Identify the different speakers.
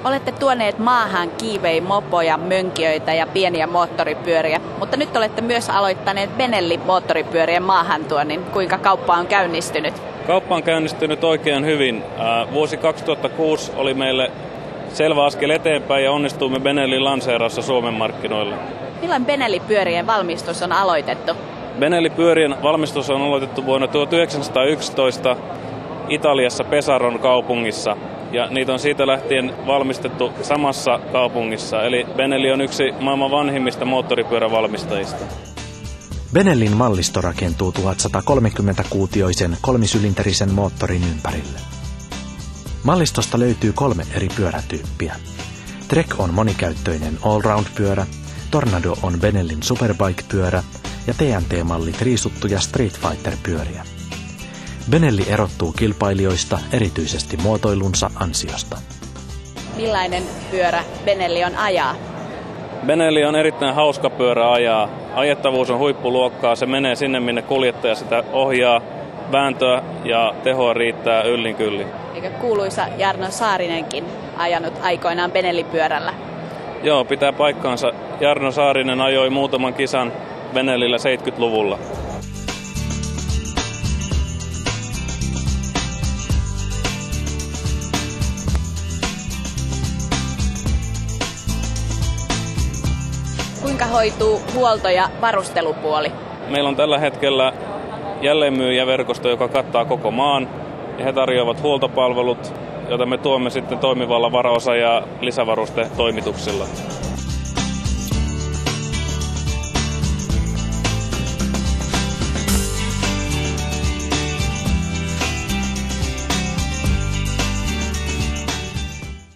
Speaker 1: Olette tuoneet maahan kiivei-mopoja, mönkijöitä ja pieniä moottoripyöriä, mutta nyt olette myös aloittaneet Benelli-moottoripyörien maahantuonnin. Kuinka kauppa on käynnistynyt?
Speaker 2: Kauppa on käynnistynyt oikein hyvin. Vuosi 2006 oli meille selvä askel eteenpäin ja onnistuimme Benellin lanseeraussa Suomen markkinoille.
Speaker 1: Milloin Benelli-pyörien valmistus on aloitettu?
Speaker 2: Benelli-pyörien valmistus on aloitettu vuonna 1911 Italiassa Pesaron kaupungissa. Ja niitä on siitä lähtien valmistettu samassa kaupungissa. Eli Benelli on yksi maailman vanhimmista moottoripyörävalmistajista.
Speaker 3: Benellin mallisto rakentuu 1130-kuutioisen kolmisylinterisen moottorin ympärille. Mallistosta löytyy 3 eri pyörätyyppiä. Trek on monikäyttöinen allround-pyörä, Tornado on Benellin superbike-pyörä ja TNT-malli triisuttuja Street Fighter-pyöriä. Benelli erottuu kilpailijoista erityisesti muotoilunsa ansiosta.
Speaker 1: Millainen pyörä Benelli on ajaa?
Speaker 2: Benelli on erittäin hauska pyörä ajaa. Ajettavuus on huippuluokkaa. Se menee sinne, minne kuljettaja sitä ohjaa. Vääntöä ja tehoa riittää yllin kyllin.
Speaker 1: Eikö kuuluisa Jarno Saarinenkin ajanut aikoinaan Benelli-pyörällä?
Speaker 2: Joo, pitää paikkaansa. Jarno Saarinen ajoi muutaman kisan Benellillä 70-luvulla.
Speaker 1: Kuinka hoituu huolto- ja varustelupuoli?
Speaker 2: Meillä on tällä hetkellä jälleenmyyjäverkosto, joka kattaa koko maan. Ja he tarjoavat huoltopalvelut, joita me tuomme sitten toimivalla varaosa- ja lisävarustetoimituksilla.